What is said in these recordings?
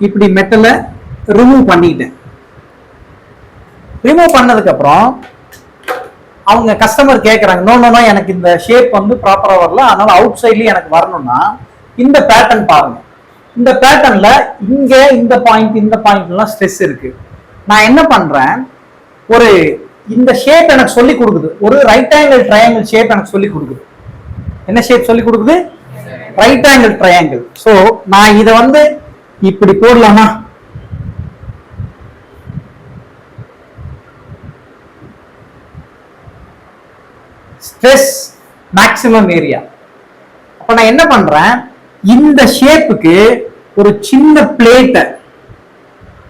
இப்படி மெட்டலை ரிமூவ் பண்ணிட்டேன். ரிமூவ் பண்ணதுக்கு அப்புறம் அவங்க கஸ்டமர் கேட்கறாங்க, நோ நோ நோ எனக்கு இந்த ஷேப் வந்து ப்ராப்பரா வரல, அதனால அவுட் சைட்லயும் எனக்கு வரணும்னா இந்த பேட்டர்ன் பாருங்க. இந்த பேட்டர்ன்ல இங்க இந்த பாயிண்ட்லாம் ஸ்ட்ரெஸ் இருக்கு. நான் என்ன பண்றேன், ஒரு இந்த ஷேப் எனக்கு சொல்லி கொடுக்குது, ஒரு ரைட் ஆங்கிள் ட்ரையாங்கிள் ஷேப் எனக்கு சொல்லி கொடுக்குது. என்ன ஷேப் சொல்லி கொடுக்குது? Right angle triangle. சோ நான் இதை வந்து இப்படி போடலாமா? Stress maximum area. அப்ப நான் என்ன பண்றேன், இந்த ஷேப்புக்கு ஒரு சின்ன பிளேட்டை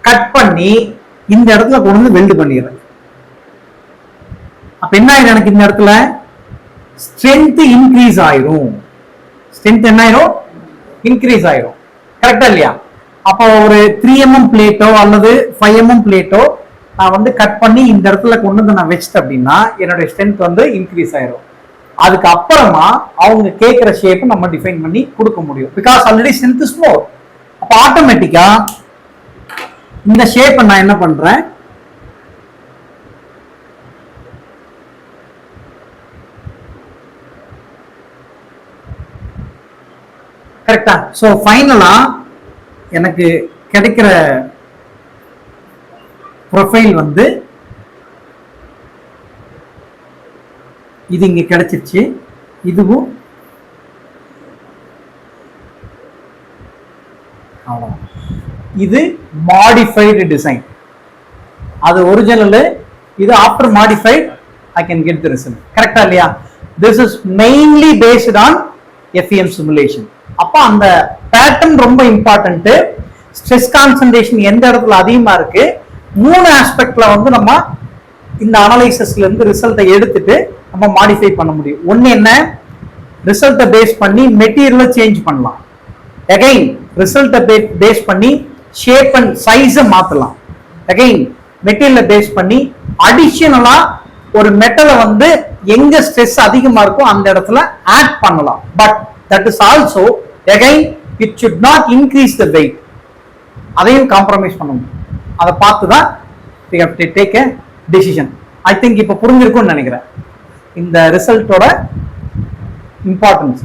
கட் பண்ணி இந்த இடத்துல கொண்டு வந்து வெல்ட் பண்ணிடுறேன். அப்ப என்ன ஆயிடும், எனக்கு இந்த இடத்துல ஸ்ட்ரென்த் இன்க்ரீஸ் ஆயிரும். ஸ்ட்ரென்த் என்ன ஆயிரும்? இன்க்ரீஸ் ஆயிரும். கரெக்டா இல்லையா? அப்போ ஒரு 3mm பிளேட்டோ அல்லது 5mm பிளேட்டோ நான் வந்து கட் பண்ணி இந்த இடத்துல கொண்டு வந்து நான் வச்சிட்டேன் அப்படின்னா என்னுடைய ஸ்ட்ரென்த் வந்து இன்க்ரீஸ் ஆயிரும். அதுக்கு அப்புறமா அவங்க கேட்கிற ஷேப் நம்ம டிஃபைன் பண்ணி கொடுக்க முடியும். Because already strength is more. அப்ப ஆட்டோமேட்டிக்கா இந்த ஷேப்பை நான் என்ன பண்றேன், கரெக்டா? சோ ஃபைனலா எனக்கு கிடைக்கிற ப்ரொஃபைல் வந்து இது இங்க கிடைச்சிருச்சு. இதுவும் இது மாடிஃபைடு டிசைன். அது ஒரிஜினல், இது after modified I can get the result. கரெக்டா இல்லையா? This is mainly based on FEM simulation. அப்ப அந்த பேட்டர்ன் ரொம்ப இம்பார்ட்டன்ட். ஸ்ட்ரெஸ் கான்சன்ட்ரேஷன் எந்த இடத்துல அதிகமா இருக்கு, 3 ஆஸ்பெக்ட்ல வந்து நம்ம இந்த அனலைசிஸ்ல இருந்து ரிசல்ட்டை எடுத்துட்டு நம்ம மாடிஃபை பண்ண முடியும். ஒன்னு என்ன, ரிசல்ட்டை பேஸ் பண்ணி மெட்டீரியலை சேஞ்ச் பண்ணலாம். அகைன் ரிசல்ட்டை பேஸ் பண்ணி ஷேப் அண்ட் சைஸை மாத்தலாம். அகைன் மெட்டீரியலை பேஸ் பண்ணி அடிஷனலா ஒரு மெட்டலை வந்து எங்க ஸ்ட்ரெஸ் அதிகமா இருக்கோ அந்த இடத்துல ஆட் பண்ணலாம். But that is also again it should not increase the weight. அதையும் காம்ப்ரமைஸ் பண்ண முடியும். அதை பார்த்து தான் we have to take a decision. I think இப்போ புரிஞ்சிருக்கும்னு நினைக்கிறேன் இந்த ரிசல்ட்டோட இம்பார்ட்டன்ஸ்.